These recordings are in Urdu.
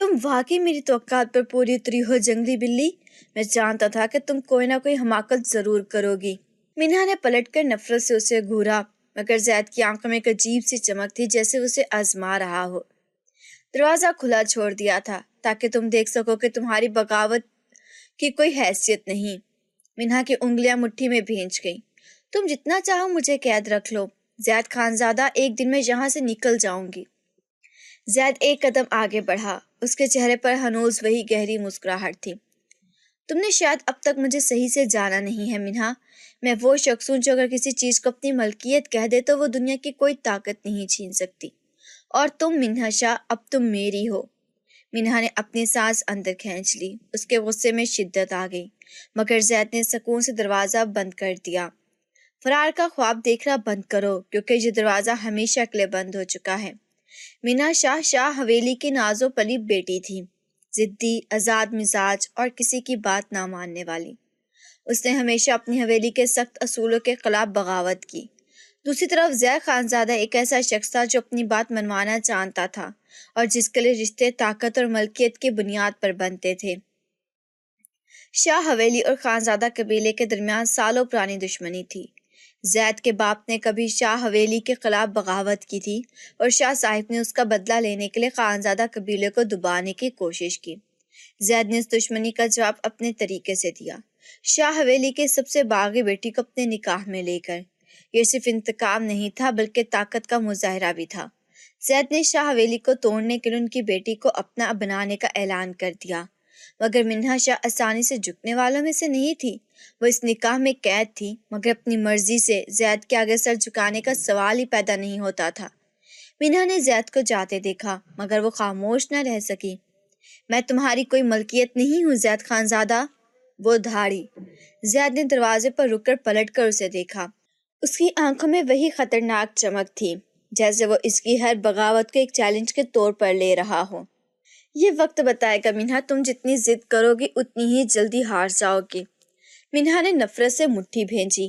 تم واقعی میری توقعات پر پوری اتری ہو جنگلی بلی، میں جانتا تھا کہ تم کوئی نہ کوئی حماقت ضرور کرو گی۔ منہا نے پلٹ کر نفرت سے اسے گھورا، مگر زید کی آنکھوں میں ایک عجیب سی چمک تھی، جیسے اسے آزما رہا ہو۔ دروازہ کھلا چھوڑ دیا تھا تاکہ تم دیکھ سکو کہ تمہاری بغاوت کی کوئی حیثیت نہیں۔ منہا کی انگلیاں مٹھی میں بھینچ گئیں۔ تم جتنا چاہو مجھے قید رکھ لو، زید خانزادہ، ایک دن میں یہاں سے نکل جاؤں گی۔ زید ایک قدم آگے بڑھا، اس کے چہرے پر ہنوز وہی گہری مسکراہٹ تھی۔ تم نے شاید اب تک مجھے صحیح سے جانا نہیں ہے منہا، میں وہ شخص ہوں جو اگر کسی چیز کو اپنی ملکیت کہہ دے تو وہ دنیا کی کوئی طاقت نہیں چھین سکتی، اور تم منہا شاہ اب تم میری ہو۔ منہا نے اپنی سانس اندر کھینچ لی، اس کے غصے میں شدت آ گئی، مگر زید نے سکون سے دروازہ بند کر دیا۔ فرار کا خواب دیکھنا بند کرو، کیونکہ یہ دروازہ ہمیشہ کے لیے بند ہو چکا ہے۔ منہا شاہ شاہ حویلی کی نازو پلی بیٹی تھی، ضدی، آزاد مزاج اور کسی کی بات نہ ماننے والی۔ اس نے ہمیشہ اپنی حویلی کے سخت اصولوں کے خلاف بغاوت کی۔ دوسری طرف زید خانزادہ ایک ایسا شخص تھا جو اپنی بات منوانا جانتا تھا اور جس کے لیے رشتے طاقت اور ملکیت کی بنیاد پر بنتے تھے۔ شاہ حویلی اور خانزادہ قبیلے کے درمیان سالوں پرانی دشمنی تھی۔ زید کے باپ نے کبھی شاہ حویلی کے خلاف بغاوت کی تھی اور شاہ صاحب نے اس کا بدلہ لینے کے لیے خانزادہ قبیلے کو دبانے کی کوشش کی۔ زید نے اس دشمنی کا جواب اپنے طریقے سے دیا، شاہ حویلی کے سب سے باغی بیٹی کو اپنے نکاح میں لے کر۔ یہ صرف انتقام نہیں تھا بلکہ طاقت کا مظاہرہ بھی تھا۔ زید نے شاہ حویلی کو توڑنے کے لیے ان کی بیٹی کو اپنا بنانے کا اعلان کر دیا، مگر منہا شاہ آسانی سے جھکنے والوں میں سے نہیں تھی۔ وہ اس نکاح میں قید تھی، مگر اپنی مرضی سے زید کے آگے سر جھکانے کا سوال ہی پیدا نہیں ہوتا تھا۔ منہا نے زید کو جاتے دیکھا، مگر وہ خاموش نہ رہ سکی۔ میں تمہاری کوئی ملکیت نہیں ہوں زید خانزادہ، وہ دھاڑی۔ زید نے دروازے پر رک کر پلٹ کر اسے دیکھا۔ اس کی آنکھوں میں وہی خطرناک چمک تھی، جیسے وہ اس کی ہر بغاوت کو ایک چیلنج کے طور پر لے رہا ہو۔ یہ وقت بتائے گا منہا، تم جتنی ضد کرو گی اتنی ہی جلدی ہار جاؤ گی۔ منہا نے نفرت سے مٹھی بھینچی۔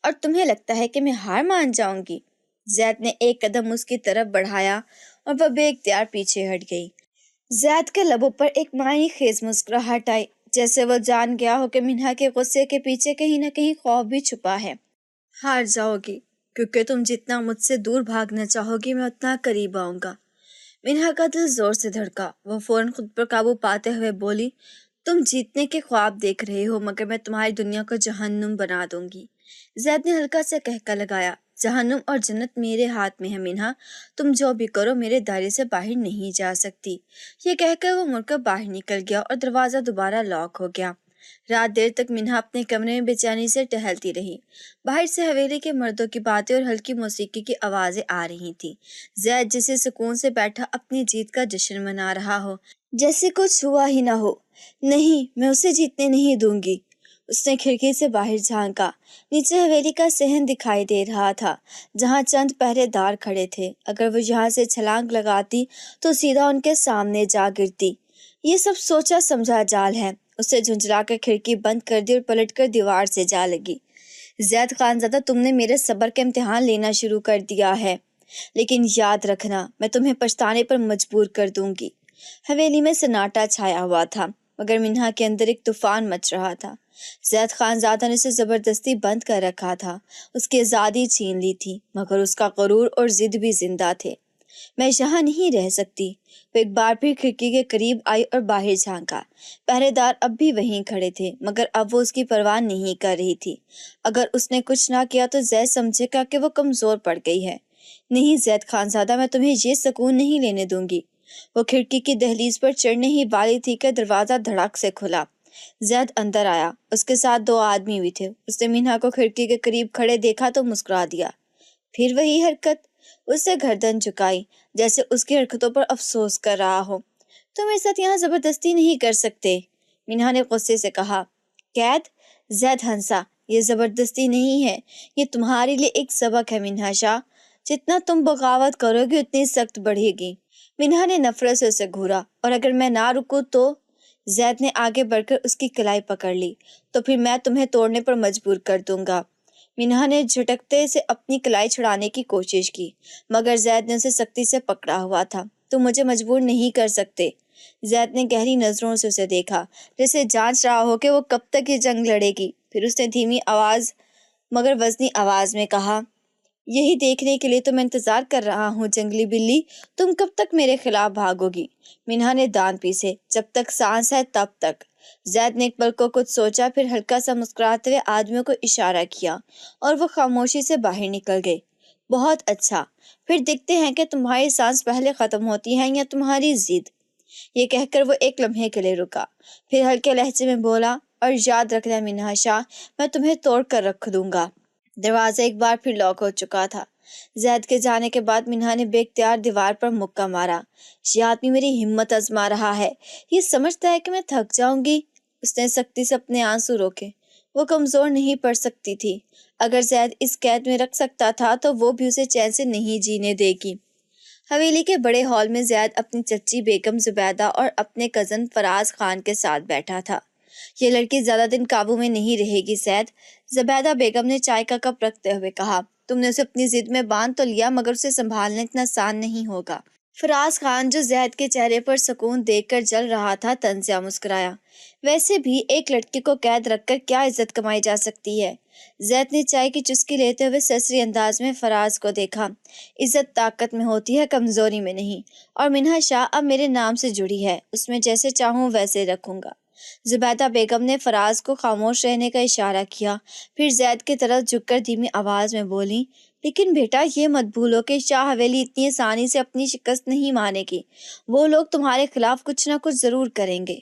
اور تمہیں لگتا ہے کہ میں ہار مان جاؤں گی؟ زید نے ایک قدم اس کی طرف بڑھایا اور وہ بے اختیار پیچھے ہٹ گئی۔ زید کے لبوں پر ایک معنی خیز مسکراہٹ آئی، جیسے وہ جان گیا ہو کہ منہا کے غصے کے پیچھے کہیں نہ کہیں خوف بھی چھپا ہے۔ ہار جاؤ گی، کیونکہ تم جتنا مجھ سے دور بھاگنا چاہو گی میں اتنا قریب آؤں گا۔ منہا کا دل زور سے دھڑکا، وہ فوراً خود پر قابو پاتے ہوئے بولی، تم جیتنے کے خواب دیکھ رہے ہو، مگر میں تمہاری دنیا کو جہنم بنا دوں گی۔ زید نے ہلکا سا قہقہ لگایا، جہنم اور جنت میرے ہاتھ میں ہے منہا، تم جو بھی کرو میرے دائرے سے باہر نہیں جا سکتی۔ یہ کہہ کر وہ مڑ کر باہر نکل گیا اور دروازہ دوبارہ لاک ہو گیا۔ رات دیر تک منہا اپنے کمرے میں بے چینی سے ٹہلتی رہی۔ باہر سے حویلی کے مردوں کی باتیں اور ہلکی موسیقی کی آوازیں آ رہی تھیں۔ زید جسے سکون سے بیٹھا اپنی جیت کا جشن منا رہا ہو، جیسے کچھ ہوا ہی نہ ہو۔ نہیں، میں اسے جیتنے نہیں دوں گی۔ اس نے کھڑکی سے باہر جھانکا۔ نیچے حویلی کا صحن دکھائی دے رہا تھا، جہاں چند پہرے دار کھڑے تھے۔ اگر وہ یہاں سے چھلانگ لگاتی تو سیدھا ان کے سامنے جا گرتی۔ یہ سب سوچا سمجھا جال ہے۔ اسے جھنجھلا کر کھڑکی بند کر دی اور پلٹ کر دیوار سے جا لگی۔ زید خانزادہ، تم نے میرے صبر کا امتحان لینا شروع کر دیا ہے، لیکن یاد رکھنا میں تمہیں پچھتانے پر مجبور کر دوں گی۔ حویلی میں سناٹا چھایا ہوا تھا، مگر منہا کے اندر ایک طوفان مچ رہا تھا۔ زید خانزادہ نے اسے زبردستی بند کر رکھا تھا، اس کی آزادی چھین لی تھی، مگر اس کا غرور اور ضد بھی زندہ تھے۔ میں یہاں نہیں رہ سکتی۔ وہ ایک بار پھر کھڑکی کے قریب آئی اور باہر جھانکا۔ پہرے دار اب بھی وہیں کھڑے تھے، مگر اب وہ اس کی پرواہ نہیں کر رہی تھی۔ اگر اس نے کچھ نہ کیا تو زید سمجھے گا کہ وہ کمزور پڑ گئی ہے۔ نہیں زید خانزادہ، میں تمہیں یہ سکون نہیں لینے دوں گی۔ وہ کھڑکی کی دہلیز پر چڑھنے ہی والی تھی کہ دروازہ دھڑک سے کھلا۔ زید اندر آیا، اس کے ساتھ دو آدمی بھی تھے۔ اس نے منہا کو کھڑکی کے قریب کھڑے دیکھا تو مسکرا دیا۔ پھر وہی حرکت، اس سے گردن جھکائی، جیسے اس کی حرکتوں پر افسوس کر رہا ہو۔ تم میرے ساتھ یہاں زبردستی نہیں کر سکتے، منہا نے غصے سے کہا۔ قید؟ زید ہنسا، یہ زبردستی نہیں ہے، یہ تمہارے لیے ایک سبق ہے منہا شاہ۔ جتنا تم بغاوت کرو گی اتنی سخت بڑھے گی۔ منہا نے نفرت سے اسے گھورا، اور اگر میں نہ رکوں تو؟ زید نے آگے بڑھ کر اس کی کلائی پکڑ لی، تو پھر میں تمہیں توڑنے پر مجبور کر دوں گا۔ منہا نے جھٹکتے سے اپنی کلائی چھڑانے کی کوشش کی، مگر زید نے اسے سختی سے پکڑا ہوا تھا۔ تم مجھے مجبور نہیں کر سکتے، زید نے گہری نظروں سے اسے دیکھا، جیسے جانچ رہا ہو کہ وہ کب تک یہ جنگ لڑے گی۔ پھر اس نے دھیمی آواز مگر وزنی آواز میں کہا، یہی دیکھنے کے لیے تو میں انتظار کر رہا ہوں جنگلی بلی، تم کب تک میرے خلاف بھاگو گی؟ منہا نے دانت پیسے، جب تک سانس ہے تب تک۔ زید نے ایک پل کو کچھ سوچا، پھر ہلکا سا مسکراتے ہوئے آدمیوں کو اشارہ کیا اور وہ خاموشی سے باہر نکل گئے۔ بہت اچھا، پھر دیکھتے ہیں کہ تمہاری سانس پہلے ختم ہوتی ہے یا تمہاری ضد۔ یہ کہہ کر وہ ایک لمحے کے لیے رکا، پھر ہلکے لہجے میں بولا، اور یاد رکھنا منہا شاہ، میں تمہیں توڑ کر رکھ دوں گا۔ دروازہ ایک بار پھر لاک ہو چکا تھا۔ زید کے جانے کے بعد منہا نے بے اختیار دیوار پر مکہ مارا۔ یہ آدمی میری ہمت آزما رہا ہے، یہ سمجھتا ہے کہ میں تھک جاؤں گی۔ اس نے سختی سے اپنے آنسو روکے، وہ کمزور نہیں پڑ سکتی تھی۔ اگر زید اس قید میں رکھ سکتا تھا تو وہ بھی اسے چین سے نہیں جینے دے گی۔ حویلی کے بڑے ہال میں زید اپنی چچی بیگم زبیدہ اور اپنے کزن فراز خان کے ساتھ بیٹھا تھا۔ یہ لڑکی زیادہ دن قابو میں نہیں رہے گی زید، زبیدہ بیگم نے چائے کا کپ رکھتے ہوئے کہا۔ تم نے اسے اپنی ضد میں باندھ تو لیا، مگر اسے سنبھالنا اتنا آسان نہیں ہوگا۔ فراز خان، جو زید کے چہرے پر سکون دیکھ کر جل رہا تھا، طنزیہ مسکرایا۔ ویسے بھی ایک لڑکی کو قید رکھ کر کیا عزت کمائی جا سکتی ہے؟ زید نے چائے کی چسکی لیتے ہوئے سرسری انداز میں فراز کو دیکھا۔ عزت طاقت میں ہوتی ہے، کمزوری میں نہیں، اور منہا شاہ اب میرے نام سے جڑی ہے، اس میں جیسے چاہوں ویسے رکھوں گا۔ زبیدہ بیگم نے فراز کو خاموش رہنے کا اشارہ کیا، پھر زید کی طرف جھک کر دھیمی آواز میں بولی، لیکن بیٹا یہ مت بھولو کہ شاہ حویلی اتنی آسانی سے اپنی شکست نہیں مانے گی، وہ لوگ تمہارے خلاف کچھ نہ کچھ ضرور کریں گے۔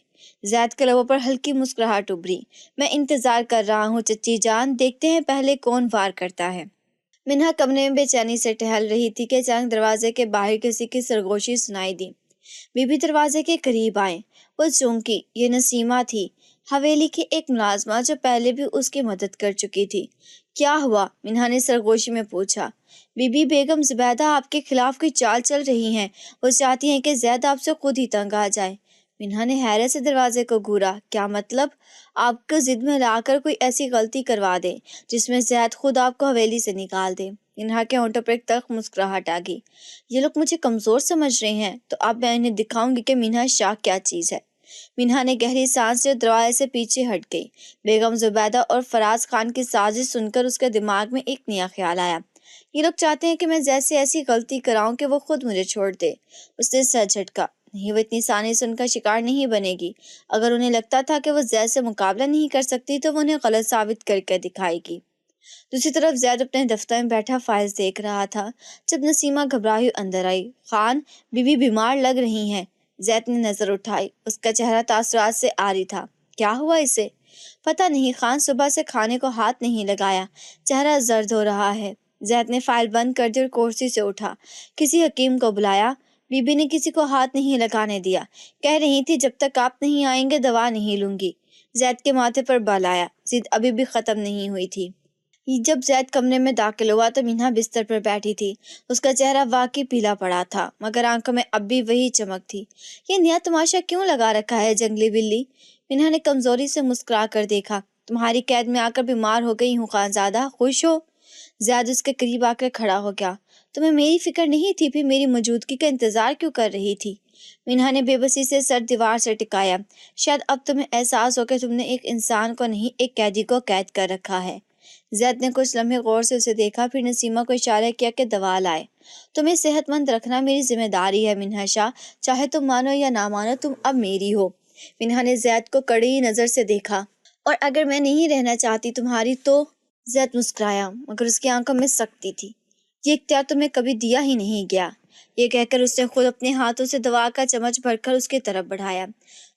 زید کے لبوں پر ہلکی مسکراہٹ ابھری۔ میں انتظار کر رہا ہوں چچی جان، دیکھتے ہیں پہلے کون وار کرتا ہے۔ منہا کمرے میں بے چینی سے ٹہل رہی تھی کہ اچانک دروازے کے باہر کسی کی سرگوشی سنائی دی۔ بی بی دروازے کے قریب آئیں، وہ چونکی، یہ نسیمہ تھی، حویلی کی ایک ملازمہ جو پہلے بھی اس کی مدد کر چکی تھی۔ کیا ہوا؟ منہا نے سرگوشی میں پوچھا۔ بی بی بیگم زبیدہ آپ کے خلاف کوئی چال چل رہی ہیں، وہ چاہتی ہیں کہ زید آپ سے خود ہی تنگ آ جائے۔ منہا نے حیرت سے دروازے کو گھورا۔ کیا مطلب؟ آپ کو ضد میں لا کر کوئی ایسی غلطی کروا دے جس میں زید خود آپ کو حویلی سے نکال دے۔ منہا کے ہونٹوں پر ایک تلخ مسکراہٹ آ گئی۔ یہ لوگ مجھے کمزور سمجھ رہے ہیں تو اب میں انہیں دکھاؤں گی کہ منہا شاہ کیا چیز ہے۔ منہا نے گہری سانس لی اور دروازے سے پیچھے ہٹ گئی۔ بیگم زبیدہ اور فراز خان کی سازش سن کر اس کے دماغ میں ایک نیا خیال آیا۔ یہ لوگ چاہتے ہیں کہ میں زید سے ایسی غلطی کراؤں کہ وہ خود مجھے چھوڑ دے۔ اس نے سر جھٹکا۔ نہیں، وہ اتنی آسانی سے ان کا شکار نہیں بنے گی۔ اگر انہیں لگتا تھا کہ وہ زید سے مقابلہ نہیں کر سکتی تو وہ انہیں غلط ثابت کر کے دکھائے گی۔ دوسری طرف زید اپنے دفتر میں بیٹھا فائلز دیکھ رہا تھا جب Nasima گھبرائی another I. Khan, be be بیمار لگ رہی ہیں۔ زید نے نظر اٹھائی، اس کا چہرہ تاثرات سے عاری تھا۔ کیا ہوا اسے؟ پتہ نہیں خان، صبح سے کھانے کو ہاتھ نہیں لگایا، چہرہ زرد ہو رہا ہے۔ زید نے فائل بند کر دی اور کرسی سے اٹھا۔ کسی حکیم کو بلایا؟ بی بی نے کسی کو ہاتھ نہیں لگانے دیا، کہہ رہی تھی جب تک آپ نہیں آئیں گے دوا نہیں لوں گی۔ زید کے ماتھے پر بال آیا، ضد ابھی بھی ختم نہیں ہوئی تھی۔ جب زید کمرے میں داخل ہوا تو منہا بستر پر بیٹھی تھی۔ اس کا چہرہ واقعی پیلا پڑا تھا، مگر آنکھوں میں اب بھی وہی چمک تھی۔ یہ نیا تماشا کیوں لگا رکھا ہے جنگلی بلی؟ منہا نے کمزوری سے مسکرا کر دیکھا۔ تمہاری قید میں آ کر بیمار ہو گئی ہوں خانزادہ، خوش ہو؟ زید اس کے قریب آ کر کھڑا ہو گیا۔ تمہیں میری فکر نہیں تھی، پھر میری موجودگی کا انتظار کیوں کر رہی تھی؟ منہا نے بے بسی سے سر دیوار سے ٹکایا۔ شاید اب تمہیں احساس ہو کہ تم نے ایک انسان کو نہیں، ایک قیدی کو قید کر رکھا ہے۔ زید نے کچھ لمحے غور سے اسے دیکھا، پھر نسیمہ کو اشارہ کیا کہ دوا لائے۔ تمہیں صحت مند رکھنا میری ذمہ داری ہے منہا شاہ، چاہے تم مانو یا نہ مانو، تم اب میری ہو۔ منہا نے زید کو کڑی نظر سے دیکھا۔ اور اگر میں نہیں رہنا چاہتی تمہاری تو؟ زید مسکرایا، مگر اس کی آنکھوں میں سختی تھی۔ یہ اختیار تمہیں کبھی دیا ہی نہیں گیا۔ یہ کہہ کر اس نے خود اپنے ہاتھوں سے دوا کا چمچ بھر کر اس کی طرف بڑھایا۔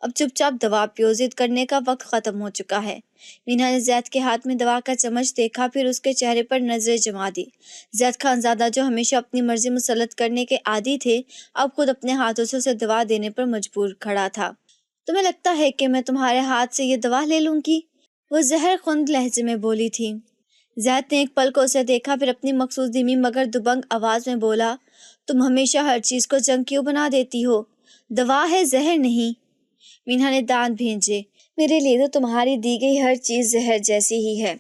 اب چپ چاپ دوا پیو، ضد کرنے کا وقت ختم ہو چکا ہے۔ منہا نے زید کے ہاتھ میں دوا کا چمچ دیکھا، پھر اس کے چہرے پر نظریں جما دی۔ زید خانزادہ، جو ہمیشہ اپنی مرضی مسلط کرنے کے عادی تھے، اب خود اپنے ہاتھوں سے اسے دوا دینے پر مجبور کھڑا تھا۔ تمہیں لگتا ہے کہ میں تمہارے ہاتھ سے یہ دوا لے لوں گی؟ وہ زہر خوند لہجے میں بولی تھی۔ زید نے ایک پل کو اسے دیکھا، پھر اپنی مخصوص دھیمی مگر دبنگ آواز میں بولا، تم ہمیشہ ہر چیز کو جنگ کیوں بنا دیتی ہو؟ دوا ہے، زہر نہیں۔ منہا نے دانت بھینجے۔ میرے لیے تو تمہاری دی گئی ہر چیز زہر جیسی ہی ہے۔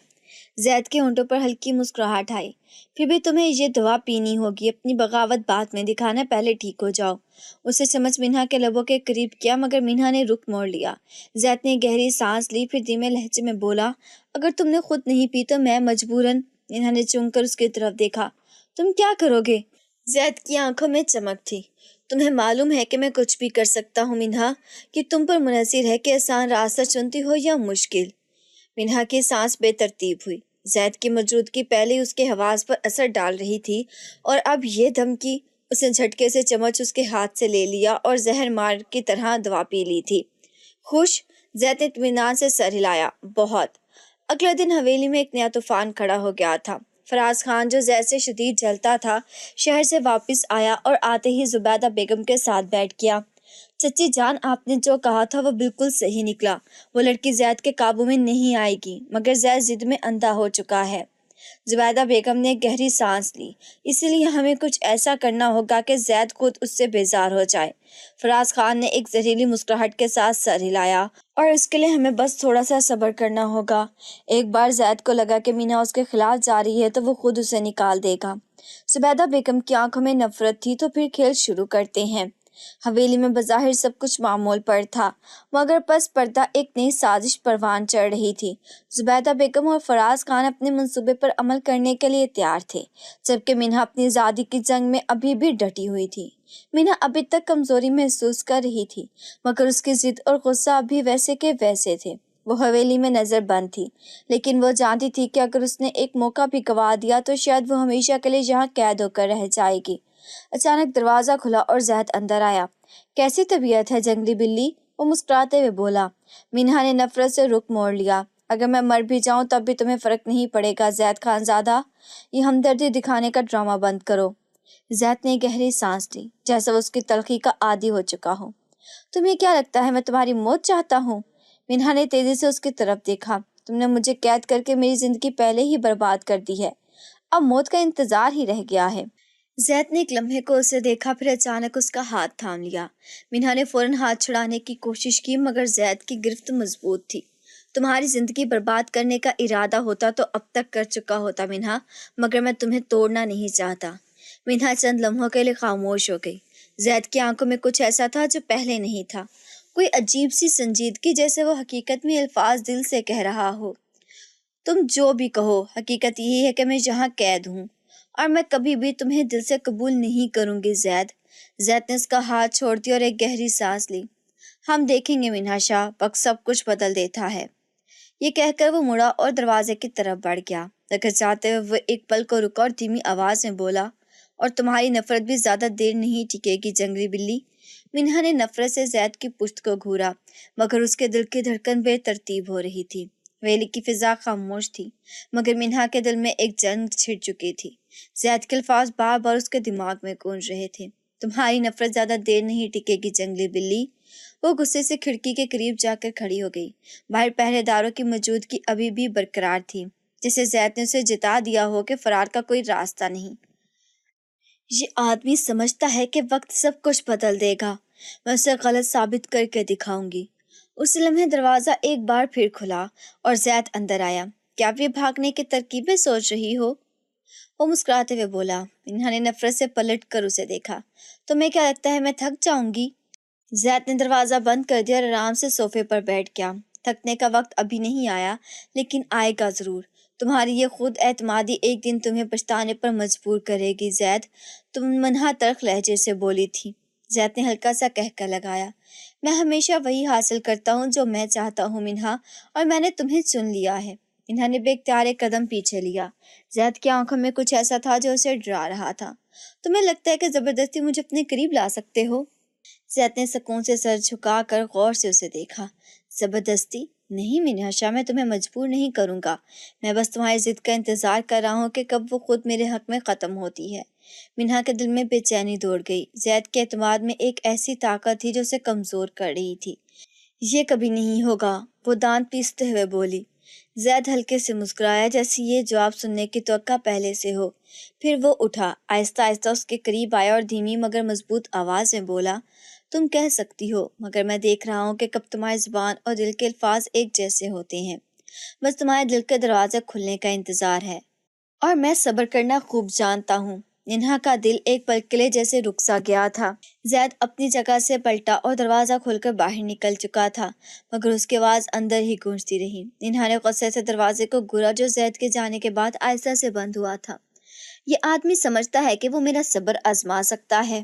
زید کے ہونٹوں پر ہلکی مسکراہٹ آئی۔ پھر بھی تمہیں یہ دوا پینی ہوگی، اپنی بغاوت بعد میں دکھانا، پہلے ٹھیک ہو جاؤ۔ اسے سمجھ منہا کے لبوں کے قریب کیا مگر منہا نے رخ موڑ لیا۔ زید نے گہری سانس لی، پھر دھیمے لہجے میں بولا، اگر تم نے خود نہیں پی تو میں مجبوراً۔ منہا نے چونک کر اس کی طرف دیکھا۔ تم کیا کرو گے؟ زید کی آنکھوں میں چمک تھی۔ تمہیں معلوم ہے کہ میں کچھ بھی کر سکتا ہوں منہا، کہ تم پر منحصر ہے کہ آسان راستہ چنتی ہو یا مشکل۔ منہا کی سانس بے ترتیب ہوئی۔ زید کی موجودگی پہلے اس کے حواس پر اثر ڈال رہی تھی اور اب یہ دھمکی۔ اس نے جھٹکے سے چمچ اس کے ہاتھ سے لے لیا اور زہر مار کی طرح دوا پی لی تھی۔ خوش؟ زید نے اطمینان سے سر ہلایا۔ بہت۔ اگلے دن حویلی میں ایک نیا طوفان کھڑا ہو گیا تھا۔ فراز خان جو زید سے شدید جلتا تھا شہر سے واپس آیا اور آتے ہی زبیدہ بیگم کے ساتھ بیٹھ گیا۔ چچی جان، آپ نے جو کہا تھا وہ بالکل صحیح نکلا۔ وہ لڑکی زید کے قابو میں نہیں آئے گی، مگر زید ضد میں اندھا ہو چکا ہے۔ زبیدہ بیگم نے گہری سانس لی۔ اسی لیے ہمیں کچھ ایسا کرنا ہوگا کہ زید خود اس سے بیزار ہو جائے۔ فراز خان نے ایک زہریلی مسکراہٹ کے ساتھ سر ہلایا۔ اور اس کے لیے ہمیں بس تھوڑا سا صبر کرنا ہوگا۔ ایک بار زید کو لگا کہ مینا اس کے خلاف جا رہی ہے تو وہ خود اسے نکال دے گا۔ زبیدہ بیگم کی آنکھوں میں نفرت تھی۔ تو پھر کھیل شروع کرتے ہیں۔ حویلی میں بظاہر سب کچھ معمول پر تھا، مگر پس پردہ ایک نئی سازش پروان چڑھ رہی تھی۔ زبیدہ بیگم اور فراز خان اپنے منصوبے پر عمل کرنے کے لیے تیار تھے، جبکہ منہا اپنی آزادی کی جنگ میں ابھی بھی ڈٹی ہوئی تھی۔ منہا ابھی تک کمزوری محسوس کر رہی تھی، مگر اس کی ضد اور غصہ ابھی ویسے کے ویسے تھے۔ وہ حویلی میں نظر بند تھی، لیکن وہ جانتی تھی کہ اگر اس نے ایک موقع بھی گنوا دیا تو شاید وہ ہمیشہ کے لیے یہاں قید ہو کر رہ جائے گی۔ اچانک دروازہ کھلا اور زید اندر آیا۔ کیسی طبیعت ہے جنگلی بلی؟ وہ مسکراتے ہوئے بولا۔ منہا نے نفرت سے رخ موڑ لیا۔ اگر میں مر بھی جاؤں تب بھی تمہیں فرق نہیں پڑے گا زید خان زادہ، یہ ہمدردی دکھانے کا ڈرامہ بند کرو۔ زید نے گہری سانس لی، جیسا وہ اس کی تلخی کا عادی ہو چکا ہو۔ تمہیں کیا لگتا ہے میں تمہاری موت چاہتا ہوں؟ منہا نے تیزی سے اس کی طرف دیکھا۔ تم نے مجھے قید کر کے میری زندگی پہلے ہی برباد کر دی ہے، اب موت کا انتظار ہی رہ گیا ہے۔ زید نے ایک لمحے کو اسے دیکھا، پھر اچانک اس کا ہاتھ تھام لیا۔ منہا نے فوراً ہاتھ چھڑانے کی کوشش کی، مگر زید کی گرفت مضبوط تھی۔ تمہاری زندگی برباد کرنے کا ارادہ ہوتا تو اب تک کر چکا ہوتا منہا، مگر میں تمہیں توڑنا نہیں چاہتا۔ منہا چند لمحوں کے لیے خاموش ہو گئی۔ زید کی آنکھوں میں کچھ ایسا تھا جو پہلے نہیں تھا، کوئی عجیب سی سنجیدگی، جیسے وہ حقیقت میں الفاظ دل سے کہہ رہا ہو۔ تم جو بھی کہو، حقیقت یہی ہے کہ میں یہاں قید ہوں، اور میں کبھی بھی تمہیں دل سے قبول نہیں کروں گی زید۔ زید نے اس کا ہاتھ چھوڑ دیا اور ایک گہری سانس لی۔ ہم دیکھیں گے منہا شاہ، وقت سب کچھ بدل دیتا ہے۔ یہ کہہ کر وہ مڑا اور دروازے کی طرف بڑھ گیا، مگر جاتے ہوئے وہ ایک پل کو رکا اور دھیمی آواز میں بولا، اور تمہاری نفرت بھی زیادہ دیر نہیں ٹکے گی جنگلی بلی۔ منہا نے نفرت سے زید کی پشت کو گھورا، مگر اس کے دل کی دھڑکن بے ترتیب ہو رہی تھی۔ ویلی کی فضا خاموش تھی، مگر منہا کے دل میں ایک جنگ چھڑ چکی تھی۔ زید کے الفاظ بار بار اس کے دماغ میں گونج رہے تھے۔ تمہاری نفرت زیادہ دیر نہیں ٹکے گی جنگلی بلی۔ وہ غصے سے کھڑکی کے قریب جا کر کھڑی ہو گئی۔ باہر پہرے داروں کی موجودگی ابھی بھی برقرار تھی، جسے زید نے اسے جتا دیا ہو کہ فرار کا کوئی راستہ نہیں۔ یہ آدمی سمجھتا ہے کہ وقت سب کچھ بدل دے گا، میں اسے غلط ثابت کر کے دکھاؤں گی۔ اس لمحے دروازہ ایک بار پھر کھلا اور زید اندر آیا۔ کیا آپ یہ بھاگنے کی ترکیبیں سوچ رہی ہو؟ وہ مسکراتے ہوئے بولا۔ منہا نے نفرت سے پلٹ کر اسے دیکھا۔ تمہیں کیا لگتا ہے میں تھک جاؤں گی؟ زید نے دروازہ بند کر دیا اور آرام سے صوفے پر بیٹھ گیا۔ تھکنے کا وقت ابھی نہیں آیا، لیکن آئے گا ضرور۔ تمہاری یہ خود اعتمادی ایک دن تمہیں پچھتانے پر مجبور کرے گی زید، تم منہا تلخ لہجے سے بولی تھی۔ زید نے ہلکا سا کہکا لگایا۔ میں ہمیشہ وہی حاصل کرتا ہوں جو میں چاہتا ہوں منہا، اور میں نے تمہیں چن لیا ہے۔ منہا نے بے اختیار ایک قدم پیچھے لیا۔ زید کی آنکھوں میں کچھ ایسا تھا جو اسے ڈرا رہا تھا۔ تمہیں لگتا ہے کہ زبردستی مجھے اپنے قریب لا سکتے ہو؟ زید نے سکون سے سر جھکا کر غور سے اسے دیکھا۔ زبردستی نہیں منہا شاہ، میں تمہیں مجبور نہیں کروں گا، میں بس تمہاری ضد کا انتظار کر رہا ہوں کہ کب وہ خود میرے حق میں ختم ہوتی ہے۔ منہا کے دل میں بے چینی دوڑ گئی۔ زید کے اعتماد میں ایک ایسی طاقت تھی جو اسے کمزور کر رہی تھی۔ یہ کبھی نہیں ہوگا، وہ دانت پیستے ہوئے بولی۔ زید ہلکے سے مسکرایا، جیسے یہ جواب سننے کی توقع پہلے سے ہو۔ پھر وہ اٹھا، آہستہ آہستہ اس کے قریب آیا اور دھیمی مگر مضبوط آواز میں بولا، تم کہہ سکتی ہو، مگر میں دیکھ رہا ہوں کہ کب تمہاری زبان اور دل کے الفاظ ایک جیسے ہوتے ہیں۔ بس تمہارے دل کے دروازے کھلنے کا انتظار ہے۔ اور میں صبر کرنا خوب جانتا ہوں۔ ننہا کا دل ایک پل کے لیے جیسے رک سا گیا تھا۔ زید اپنی جگہ سے پلٹا اور دروازہ کھول کر باہر نکل چکا تھا، مگر اس کی آواز اندر ہی گونجتی رہی۔ ننہا نے غصے سے دروازے کو گھورا جو زید کے جانے کے بعد آہستہ سے بند ہوا تھا۔ یہ آدمی سمجھتا ہے کہ وہ میرا صبر آزما سکتا ہے۔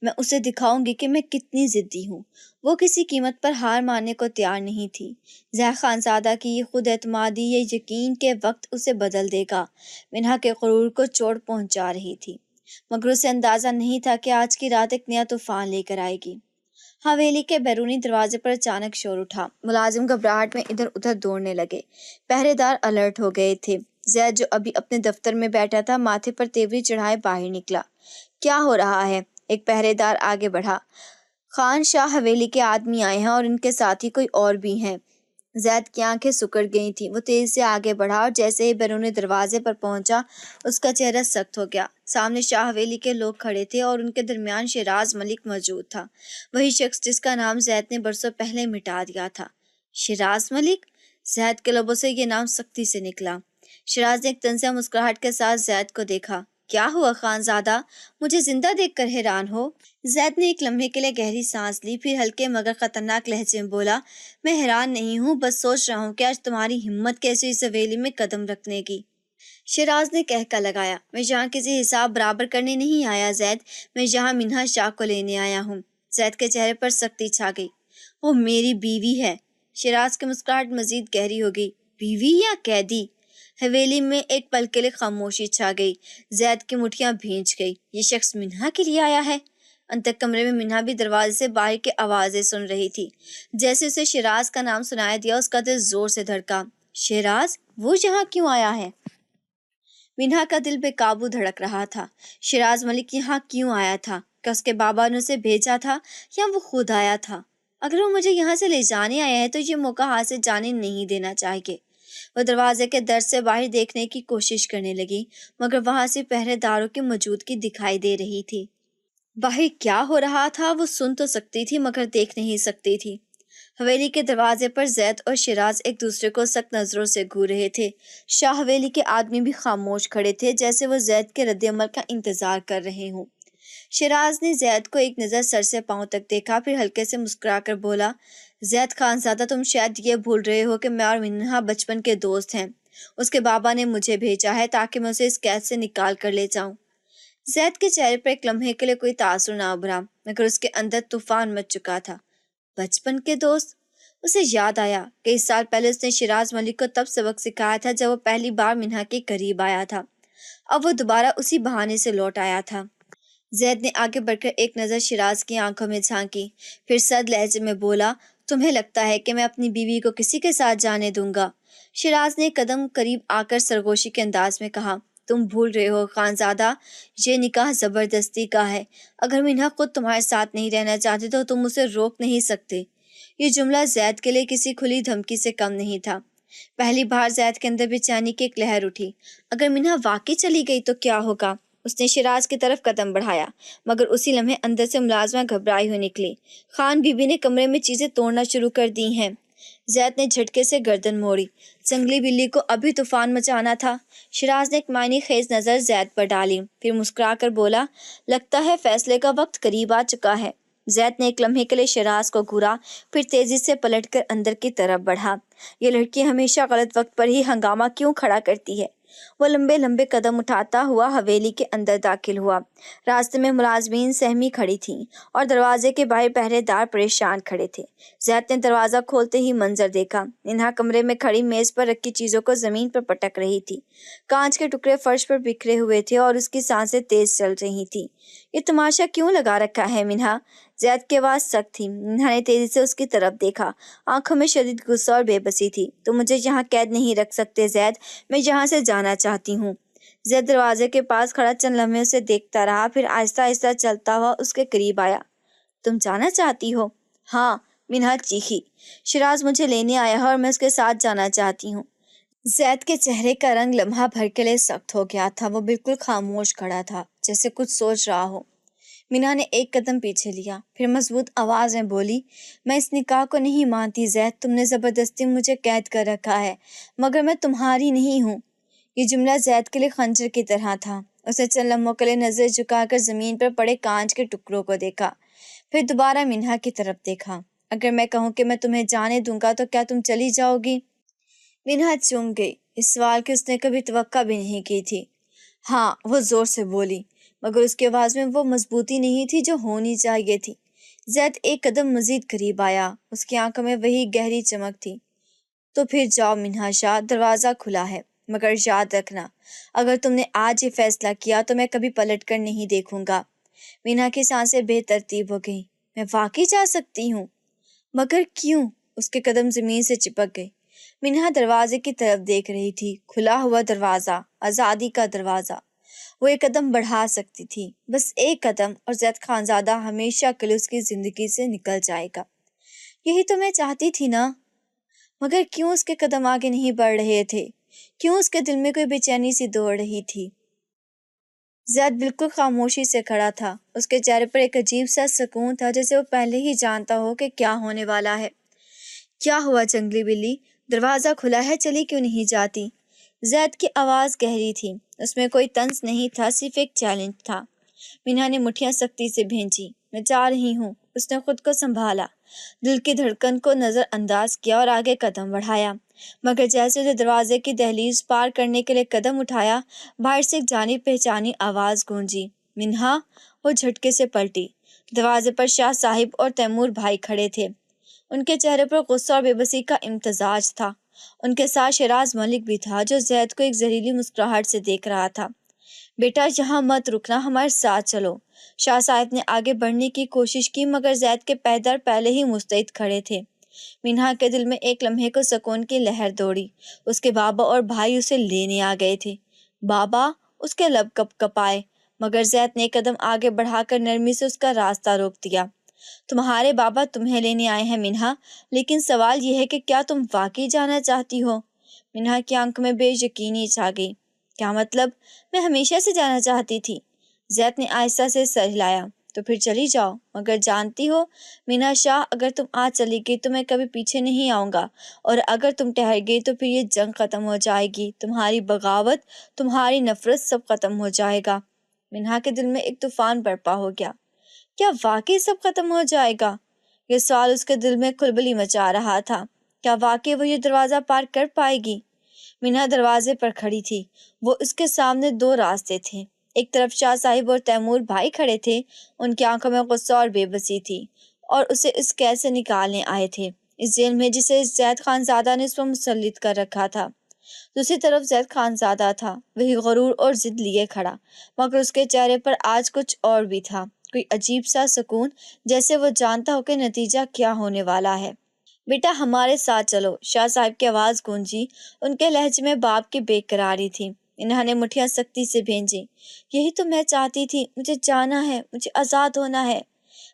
میں اسے دکھاؤں گی کہ میں کتنی ضدی ہوں۔ وہ کسی قیمت پر ہار ماننے کو تیار نہیں تھی۔ زید خانزادہ کی یہ خود اعتمادی، یہ یقین کہ وقت اسے بدل دے گا، منہا کے غرور کو چوٹ پہنچا رہی تھی، مگر اسے اندازہ نہیں تھا کہ آج کی رات ایک نیا طوفان لے کر آئے گی۔ حویلی کے بیرونی دروازے پر اچانک شور اٹھا۔ ملازم گھبراہٹ میں ادھر ادھر دوڑنے لگے۔ پہرے دار الرٹ ہو گئے تھے۔ زید جو ابھی اپنے دفتر میں بیٹھا تھا ماتھے پر تیوری چڑھائے باہر نکلا۔ کیا ہو رہا ہے؟ ایک پہرے دار آگے بڑھا۔ خان شاہ حویلی کے آدمی آئے ہیں اور ان کے ساتھی کوئی اور بھی ہیں۔ زید کی آنکھیں سکڑ گئی تھیں۔ وہ تیزی سے آگے بڑھا اور جیسے ہی بیرونی دروازے پر پہنچا اس کا چہرہ سخت ہو گیا۔ سامنے شاہ حویلی کے لوگ کھڑے تھے اور ان کے درمیان شیراز ملک موجود تھا، وہی شخص جس کا نام زید نے برسوں پہلے مٹا دیا تھا۔ شیراز ملک؟ زید کے لبوں سے یہ نام سختی سے نکلا۔ شیراز نے ایک طنزیہ مسکراہٹ کے ساتھ زید کو دیکھا۔ کیا ہوا خانزادہ؟ مجھے زندہ دیکھ کر حیران ہو؟ زید نے ایک لمحے کے لیے گہری سانس لی، پھر ہلکے مگر خطرناک لہجے میں بولا، میں حیران نہیں ہوں، بس سوچ رہا ہوں کہ آج تمہاری ہمت کیسے اس حویلی میں قدم رکھنے کی۔ شیراز نے کہہ کر لگایا، میں یہاں کسی حساب برابر کرنے نہیں آیا زید، میں یہاں منہا شاہ کو لینے آیا ہوں۔ زید کے چہرے پر سختی چھا گئی۔ وہ میری بیوی ہے۔ شیراز کی مسکراہٹ مزید گہری ہو گئی۔ بیوی یا قیدی؟ حویلی میں ایک پل کے لیے خاموشی چھا گئی۔ زید کی مٹھیاں بھیج گئی۔ یہ شخص منہا کے لیے آیا ہے؟ اندر کمرے میں منہا بھی دروازے سے باہر کی آوازیں سن رہی تھی۔ جیسے اسے شیراز کا نام سنایا دیا اس کا دل زور سے دھڑکا۔ شیراز؟ وہ یہاں کیوں آیا ہے؟ منہا کا دل بے قابو دھڑک رہا تھا۔ شیراز ملک یہاں کیوں آیا تھا؟ کیا اس کے بابا نے اسے بھیجا تھا یا وہ خود آیا تھا؟ اگر وہ مجھے یہاں سے لے جانے آیا ہے تو یہ موقع ہاتھ سے جانے نہیں دینا چاہیے۔ وہ دروازے کے در سے باہر دیکھنے کی کوشش کرنے لگی، مگر وہاں سے پہرے داروں کی موجودگی دکھائی دے رہی تھی۔ باہر کیا ہو رہا تھا وہ سن تو سکتی تھی مگر دیکھ نہیں سکتی تھی۔ حویلی کے دروازے پر زید اور شیراز ایک دوسرے کو سخت نظروں سے گھور رہے تھے۔ شاہ حویلی کے آدمی بھی خاموش کھڑے تھے، جیسے وہ زید کے رد عمل کا انتظار کر رہے ہوں۔ شیراز نے زید کو ایک نظر سر سے پاؤں تک دیکھا، پھر ہلکے سے مسکرا کر بولا، زید خانزادہ، تم شاید یہ بھول رہے ہو کہ میں اور منہا بچپن کے دوست ہیں۔ اس کے بابا نے مجھے بھیجا ہے تاکہ میں اسے اس قید سے نکال کر لے جاؤں۔ زید کے چہرے پر ایک لمحے کے لیے کوئی تاثر نہ ابھرا، مگر اس کے اندر طوفان مچ چکا تھا۔ بچپن کے دوست؟ اسے یاد آیا، کئی سال پہلے اس نے شیراز ملک کو تب سبق سکھایا تھا جب وہ پہلی بار منہا کے قریب آیا تھا۔ اب وہ دوبارہ اسی بہانے سے لوٹ آیا تھا۔ زید نے آگے بڑھ کر ایک نظر شیراز کی آنکھوں میں جھانکی، پھر سرد لہجے میں بولا، تمہیں لگتا ہے کہ میں اپنی بیوی کو کسی کے ساتھ جانے دوں گا؟ شیراز نے ایک قدم قریب آ کر سرگوشی کے انداز میں کہا، تم بھول رہے ہو خانزادہ، یہ نکاح زبردستی کا ہے۔ اگر منہا خود تمہارے ساتھ نہیں رہنا چاہتی تو تم اسے روک نہیں سکتے۔ یہ جملہ زید کے لیے کسی کھلی دھمکی سے کم نہیں تھا۔ پہلی بار زید کے اندر بے چینی کی ایک لہر اٹھی۔ اگر منہا واقعی چلی گئی تو کیا ہوگا؟ اس نے شیراز کی طرف قدم بڑھایا، مگر اسی لمحے اندر سے ملازمہ گھبرائی ہوئی نکلی، خان بی بی نے کمرے میں چیزیں توڑنا شروع کر دی ہیں۔ زید نے جھٹکے سے گردن موڑی۔ جنگلی بلی کو ابھی طوفان مچانا تھا۔ شیراز نے ایک معنی خیز نظر زید پر ڈالی، پھر مسکرا کر بولا، لگتا ہے فیصلے کا وقت قریب آ چکا ہے۔ زید نے ایک لمحے کے لیے شیراز کو گھورا، پھر تیزی سے پلٹ کر اندر کی طرف بڑھا۔ یہ لڑکی ہمیشہ غلط وقت پر ہی ہنگامہ کیوں کھڑا کرتی ہے؟ وہ لمبے لمبے قدم اٹھاتا ہوا حویلی کے اندر داخل ہوا۔ راستے میں ملازمین سہمی کھڑی تھیں اور دروازے کے باہر پہرے دار پریشان کھڑے تھے۔ زید نے دروازہ کھولتے ہی منظر دیکھا۔ ننہا کمرے میں کھڑی میز پر رکھی چیزوں کو زمین پر پٹک رہی تھی۔ کانچ کے ٹکڑے فرش پر بکھرے ہوئے تھے اور اس کی سانسیں تیز چل رہی تھیں۔ یہ تماشا کیوں لگا رکھا ہے منہا؟ زید کی آواز سخت تھی۔ منہا نے تیزی سے اس کی طرف دیکھا، آنکھوں میں شدید غصہ اور بے بسی تھی۔ تم مجھے یہاں قید نہیں رکھ سکتے زید، میں یہاں سے جانا چاہتی ہوں۔ زید دروازے کے پاس کھڑا چند لمحے اسے دیکھتا رہا، پھر آہستہ آہستہ چلتا ہوا اس کے قریب آیا۔ تم جانا چاہتی ہو؟ ہاں، منہا چیخی۔ شیراز مجھے لینے آیا ہے اور میں اس کے ساتھ جانا چاہتی ہوں۔ زید کے چہرے کا رنگ لمحہ بھر کے لیے سخت ہو گیا تھا۔ وہ بالکل خاموش کھڑا تھا، جیسے کچھ سوچ رہا ہو۔ منہا نے ایک قدم پیچھے لیا، پھر مضبوط آواز میں بولی، میں اس نکاح کو نہیں مانتی زید، تم نے زبردستی مجھے قید کر رکھا ہے، مگر میں تمہاری نہیں ہوں۔ یہ جملہ زید کے لیے خنجر کی طرح تھا۔ اس نے چند لمحوں کے لیے نظر جھکا کر زمین پر پڑے کانچ کے ٹکڑوں کو دیکھا، پھر دوبارہ منہا کی طرف دیکھا۔ اگر میں کہوں کہ میں تمہیں جانے دوں گا تو کیا تم چلی جاؤ گی؟ منہا چونک گئی، اس سوال کی اس نے کبھی توقع بھی نہیں کی تھی۔ ہاں، وہ زور سے بولی، مگر اس کی آواز میں وہ مضبوطی نہیں تھی جو ہونی چاہیے تھی۔ زید ایک قدم مزید قریب آیا، اس کی آنکھوں میں وہی گہری چمک تھی۔ تو پھر جاؤ منہا شاہ، دروازہ کھلا ہے، مگر یاد رکھنا اگر تم نے آج یہ فیصلہ کیا تو میں کبھی پلٹ کر نہیں دیکھوں گا۔ منہا کی سانسیں بے ترتیب ہو گئیں۔ میں واقعی جا سکتی ہوں؟ مگر کیوں؟ اس کے قدم زمین سے چپک گئے۔ منہا دروازے کی طرف دیکھ رہی تھی، کھلا ہوا دروازہ، آزادی کا دروازہ۔ وہ ایک قدم بڑھا سکتی تھی، بس ایک قدم، اور زید خانزادہ ہمیشہ کے لیے اس کی زندگی سے نکل جائے گا۔ یہی تو میں چاہتی تھی نا؟ مگر کیوں اس کے قدم آگے نہیں بڑھ رہے تھے؟ کیوں اس کے دل میں کوئی بے چینی سی دوڑ رہی تھی؟ زید بالکل خاموشی سے کھڑا تھا، اس کے چہرے پر ایک عجیب سا سکون تھا، جیسے وہ پہلے ہی جانتا ہو کہ کیا ہونے والا ہے۔ کیا ہوا جنگلی بلی؟ دروازہ کھلا ہے، چلی کیوں نہیں جاتی؟ زید کی آواز گہری تھی، اس میں کوئی طنز نہیں تھا، صرف ایک چیلنج تھا۔ منہا نے مٹھیاں سختی سے بھینچی۔ میں جا رہی ہوں۔ اس نے خود کو سنبھالا، دل کی دھڑکن کو نظر انداز کیا اور آگے قدم بڑھایا، مگر جیسے اسے دروازے کی دہلیز پار کرنے کے لیے قدم اٹھایا، باہر سے ایک جانی پہچانی آواز گونجی، منہا! وہ جھٹکے سے پلٹی۔ دروازے پر شاہ صاحب اور تیمور بھائی کھڑے تھے، ان کے چہرے پر غصہ اور بے بسی کا امتزاج تھا۔ ان کے ساتھ شیراز ملک بھی تھا، جو زید کو ایک زہریلی مسکراہٹ سے دیکھ رہا تھا۔ بیٹا، یہاں مت رکنا، ہمارے ساتھ چلو۔ شاہ صاحب نے آگے بڑھنے کی کوشش کی، مگر زید کے پہدر پہلے ہی مستعد کھڑے تھے۔ منہا کے دل میں ایک لمحے کو سکون کی لہر دوڑی، اس کے بابا اور بھائی اسے لینے آ گئے تھے۔ بابا! اس کے لب کپ کپائے، مگر زید نے ایک قدم آگے بڑھا کر نرمی سے اس کا راستہ روک دیا۔ تمہارے بابا تمہیں لینے آئے ہیں منہا، لیکن سوال یہ ہے کہ کیا تم واقعی جانا چاہتی ہو؟ منہا کی آنکھوں میں بے یقینی چھا گئی۔ کیا مطلب؟ میں ہمیشہ سے جانا چاہتی تھی۔ زید نے آہستہ سے سر ہلایا۔ تو پھر چلی جاؤ، مگر جانتی ہو منہا شاہ، اگر تم آج چلی گئی تو میں کبھی پیچھے نہیں آؤں گا، اور اگر تم ٹھہر گئی تو پھر یہ جنگ ختم ہو جائے گی، تمہاری بغاوت، تمہاری نفرت، سب ختم ہو جائے گا۔ منہا کے دل میں ایک طوفان برپا ہو گیا۔ کیا واقعی سب ختم ہو جائے گا؟ یہ سوال اس کے دل میں کھلبلی مچا رہا تھا۔ کیا واقعی وہ یہ دروازہ پار کر پائے گی؟ منہا دروازے پر کھڑی تھی، وہ اس کے سامنے دو راستے تھے۔ ایک طرف شاہ صاحب اور تیمور بھائی کھڑے تھے، ان کی آنکھوں میں غصہ اور بے بسی تھی، اور اسے اس قید سے نکالنے آئے تھے، اس جیل میں جسے زید خانزادہ نے اس پر مسلط کر رکھا تھا۔ دوسری طرف زید خانزادہ تھا، وہی غرور اور ضد لیے کھڑا، مگر اس کے چہرے پر آج کچھ اور بھی تھا، کوئی عجیب سا سکون، جیسے وہ جانتا ہو کہ نتیجہ کیا ہونے والا ہے۔ بیٹا، ہمارے ساتھ چلو، شاہ صاحب کی آواز گونجی، ان کے لہجے میں باپ کی بے قراری تھی۔ انہوں نے مٹھیاں سختی سے بھینجی۔ یہی تو میں چاہتی تھی، مجھے جانا ہے، مجھے آزاد ہونا ہے،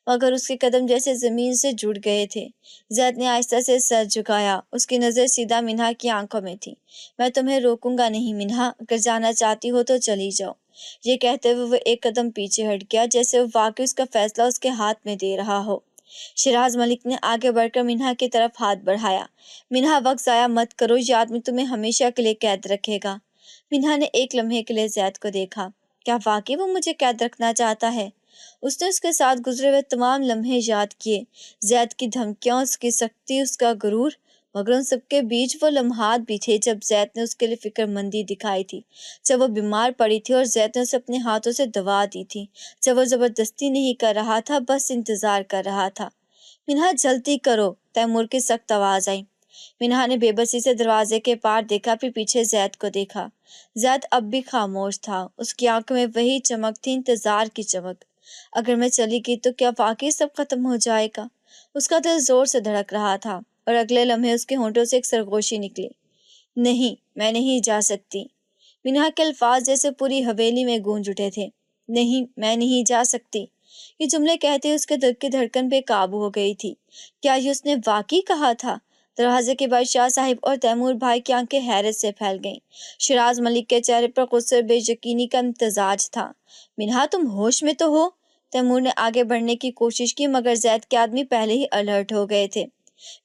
مگر اس کے قدم جیسے زمین سے جڑ گئے تھے۔ زید نے آہستہ سے سر جھکایا، اس کی نظر سیدھا منہا کی آنکھوں میں تھی۔ میں تمہیں روکوں گا نہیں منہا، اگر جانا چاہتی ہو تو چلی جاؤ۔ یہ کہتے ہوئے وہ ایک قدم پیچھے ہٹ گیا، جیسے وہ واقعی اس کا فیصلہ اس کے ہاتھ میں دے رہا ہو۔ شیراز ملک نے آگے بڑھ کر منہا کی طرف ہاتھ بڑھایا۔ منہا، وقت ضائع مت کرو، یہ آدمی تمہیں ہمیشہ کے لیے قید رکھے گا۔ منہا نے ایک لمحے کے لیے زید کو دیکھا۔ کیا واقعی وہ مجھے قید رکھنا چاہتا ہے؟ اس نے اس کے ساتھ گزرے ہوئے تمام لمحے یاد کیے، زید کی دھمکیاں، اس کی سختی، اس کا غرور، مگر ان سب کے بیچ وہ لمحات بھی تھے جب زید نے اس کے لیے فکر مندی دکھائی تھی، جب وہ بیمار پڑی تھی اور زید نے اسے اپنے ہاتھوں سے دوا دی تھی، جب وہ زبردستی نہیں کر رہا تھا، بس انتظار کر رہا تھا۔ منہا، جلدی کرو، تیمور کی سخت آواز آئی۔ منہا نے بے بسی سے دروازے کے پار دیکھا، پھر پیچھے زید کو دیکھا۔ زید اب بھی خاموش تھا، اس کی آنکھوں میں وہی چمک تھی، انتظار کی چمک۔ اگر میں چلی گئی تو کیا واقعی سب ختم ہو جائے گا؟ اس کا دل زور سے دھڑک رہا تھا، اور اگلے لمحے اس کے ہونٹوں سے ایک سرگوشی نکلی۔ نہیں، میں نہیں جا سکتی۔ منہا کے الفاظ جیسے پوری حویلی میں گونج اٹھے تھے۔ نہیں، میں نہیں جا سکتی۔ یہ جملے کہتے اس کے دل کی دھڑکن بے قابو ہو گئی تھی۔ کیا یہ اس نے واقعی کہا تھا؟ دروازے کے بعد شاہ صاحب اور تیمور بھائی کی آنکھیں حیرت سے پھیل گئیں۔ شیراز ملک کے چہرے پر غصے اور بے یقینی کا امتزاج تھا۔ منہا، تم ہوش میں تو ہو؟ تیمور نے آگے بڑھنے کی کوشش کی، مگر زید کے آدمی پہلے ہی الرٹ ہو گئے تھے۔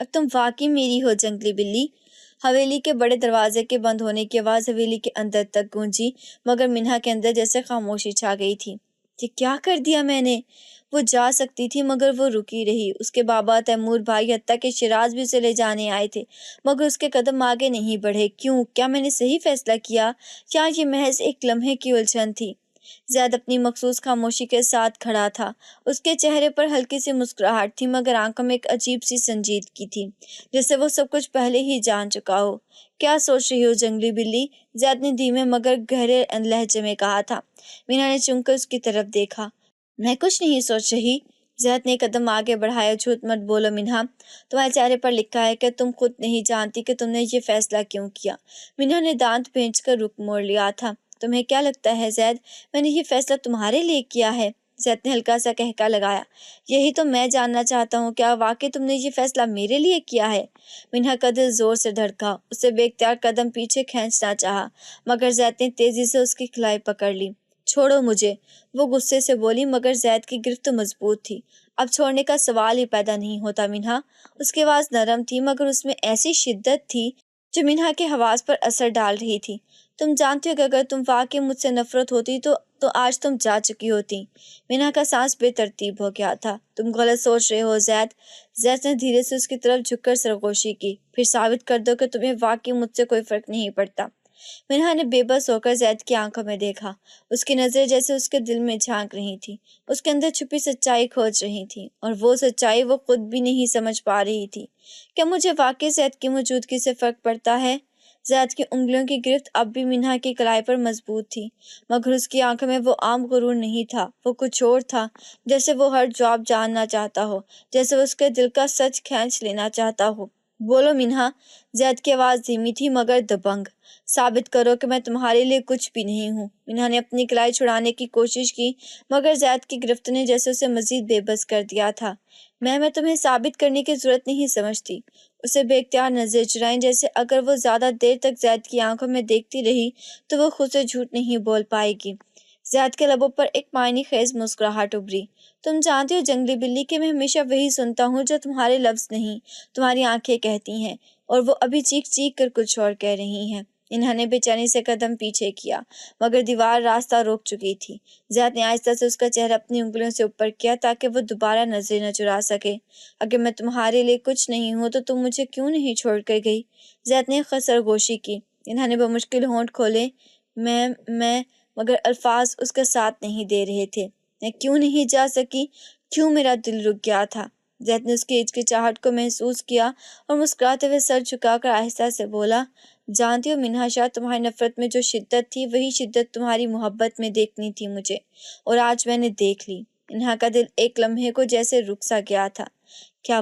اب تم واقعی میری ہو جنگلی بلی۔ حویلی کے بڑے دروازے کے بند ہونے کی آواز حویلی کے اندر تک گونجی، مگر منہا کے اندر جیسے خاموشی چھا گئی تھی۔ یہ کیا کر دیا میں نے؟ وہ جا سکتی تھی مگر وہ رکی رہی۔ اس کے بابا، تیمور بھائی، حتیٰ کہ شیراز بھی اسے لے جانے آئے تھے، مگر اس کے قدم آگے نہیں بڑھے۔ کیوں؟ کیا میں نے صحیح فیصلہ کیا یا یہ محض ایک لمحے کی الجھن تھی؟ زید اپنی مخصوص خاموشی کے ساتھ کھڑا تھا۔ اس کے چہرے پر ہلکی سی مسکراہٹ تھی، مگر آنکھوں میں ایک عجیب سی سنجیدگی تھی، جیسے وہ سب کچھ پہلے ہی جان چکا ہو۔ کیا سوچ رہی ہو جنگلی بلی؟ زید نے دھیمے مگر گہرے لہجے میں کہا تھا۔ مینا نے چونک کر اس کی طرف دیکھا۔ میں کچھ نہیں سوچ رہی۔ زید نے قدم آگے بڑھایا۔ جھوٹ مت بولو منہا، تمہارے چہرے پر لکھا ہے کہ تم خود نہیں جانتی کہ تم نے یہ فیصلہ کیوں کیا۔ منہا نے دانت بھینچ کر رخ موڑ لیا تھا۔ تمہیں کیا لگتا ہے زید، میں نے یہ فیصلہ تمہارے لیے کیا ہے؟ زید نے ہلکا سا قہقہ لگایا۔ یہی تو میں جاننا چاہتا ہوں، کیا واقعی تم نے یہ فیصلہ میرے لیے کیا ہے؟ منہا کا دل زور سے دھڑکا۔ اسے بے اختیار قدم پیچھے کھینچنا چاہا، مگر زید نے تیزی سے اس کی کلائی پکڑ لی۔ چھوڑو مجھے، وہ غصے سے بولی، مگر زید کی گرفت مضبوط تھی۔ اب چھوڑنے کا سوال ہی پیدا نہیں ہوتا منہا۔ اس کی آواز نرم تھی، مگر اس میں ایسی شدت تھی جو منہا کے حواس پر اثر ڈال رہی تھی۔ تم جانتی ہو کہ اگر تم واقعی مجھ سے نفرت ہوتی تو آج تم جا چکی ہوتی۔ منہا کا سانس بے ترتیب ہو گیا تھا۔ تم غلط سوچ رہے ہو زید۔ زید نے دھیرے سے اس کی طرف جھک کر سرگوشی کی۔ پھر ثابت کر دو کہ تمہیں واقعی مجھ سے کوئی فرق نہیں پڑتا۔ منہا نے بے بس ہو کر زید کی آنکھوں میں دیکھا۔ اس کی نظریں جیسے اس کے دل میں جھانک رہی تھیں، اس کے اندر چھپی سچائی کھوج رہی تھیں، اور وہ سچائی وہ خود بھی نہیں سمجھ پا رہی تھی۔ کیا مجھے واقعی زید کی موجودگی سے فرق پڑتا ہے؟ زید کی انگلیوں کی گرفت اب بھی منہا کی کلائی پر مضبوط تھی، مگر اس کی آنکھوں میں وہ عام غرور نہیں تھا، وہ کچھ اور تھا، جیسے وہ ہر جواب جاننا چاہتا ہو، جیسے وہ اس کے دل کا سچ کھینچ لینا چاہتا ہو۔ بولو منہا۔ زید کی آواز دھیمی تھی مگر دبنگ۔ ثابت کرو کہ میں تمہارے لیے کچھ بھی نہیں ہوں۔ منہا نے اپنی کلائی چھڑانے کی کوشش کی، مگر زید کی گرفت نے جیسے اسے مزید بے بس کر دیا تھا۔ میں تمہیں ثابت کرنے کی ضرورت نہیں سمجھتی۔ اسے بے اختیار نظریں چرائیں، جیسے اگر وہ زیادہ دیر تک زید کی آنکھوں میں دیکھتی رہی تو وہ خود سے جھوٹ نہیں بول پائے گی۔ زید کے لبوں پر ایک معنی خیز مسکراہٹ ابھری۔ تم جانتی ہو جنگلی بلی کہ میں ہمیشہ وہی سنتا ہوں جو تمہارے لفظ نہیں، تمہاری آنکھیں کہتی ہیں، اور وہ ابھی چیخ چیخ کر کچھ اور کہہ رہی ہیں۔ انہوں نے بے چینی سے قدم پیچھے کیا، مگر دیوار راستہ روک چکی تھی۔ زید نے آہستہ سے اس کا چہرہ اپنی انگلیوں سے اوپر کیا تاکہ وہ دوبارہ نظریں نہ چرا سکے۔ اگر میں تمہارے لیے کچھ نہیں ہوں تو تم مجھے کیوں نہیں چھوڑ کر گئی؟ زید نے سرگوشی کی۔ انہوں نے بمشکل ہونٹ کھولے۔ میں مگر الفاظ اس کا ساتھ نہیں دے رہے تھے۔ میں کیوں نہیں جا سکی؟ کیوں میرا دل رک گیا تھا؟ زید نے اس کی ہچکچاہٹ کو محسوس کیا اور مسکراتے ہوئے سر جھکا کر آہستہ سے بولا، جانتی ہو منہا شاہ، تمہاری نفرت میں جو شدت تھی وہی شدت تمہاری محبت میں دیکھنی تھی مجھے، اور آج میں نے دیکھ لی۔ انہا کا دل ایک لمحے کو جیسے رک سا گیا تھا۔ کیا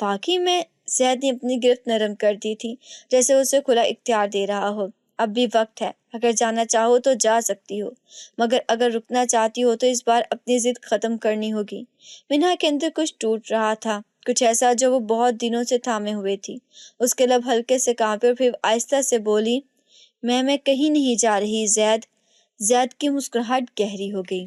واقعی میں؟ زید نے اپنی گرفت نرم کر دی تھی، جیسے اسے کھلا اختیار دے رہا ہو۔ اب بھی وقت ہے، اگر جانا چاہو تو جا سکتی ہو، مگر اگر رکنا چاہتی ہو تو اس بار اپنی ضد ختم کرنی ہوگی۔ منہا کے اندر کچھ ٹوٹ رہا تھا، کچھ ایسا جو وہ بہت دنوں سے تھامے ہوئے تھی۔ اس کے لب ہلکے سے کانپے اور پھر آہستہ سے بولی، میں کہیں نہیں جا رہی زید۔ زید کی مسکراہٹ گہری ہو گئی۔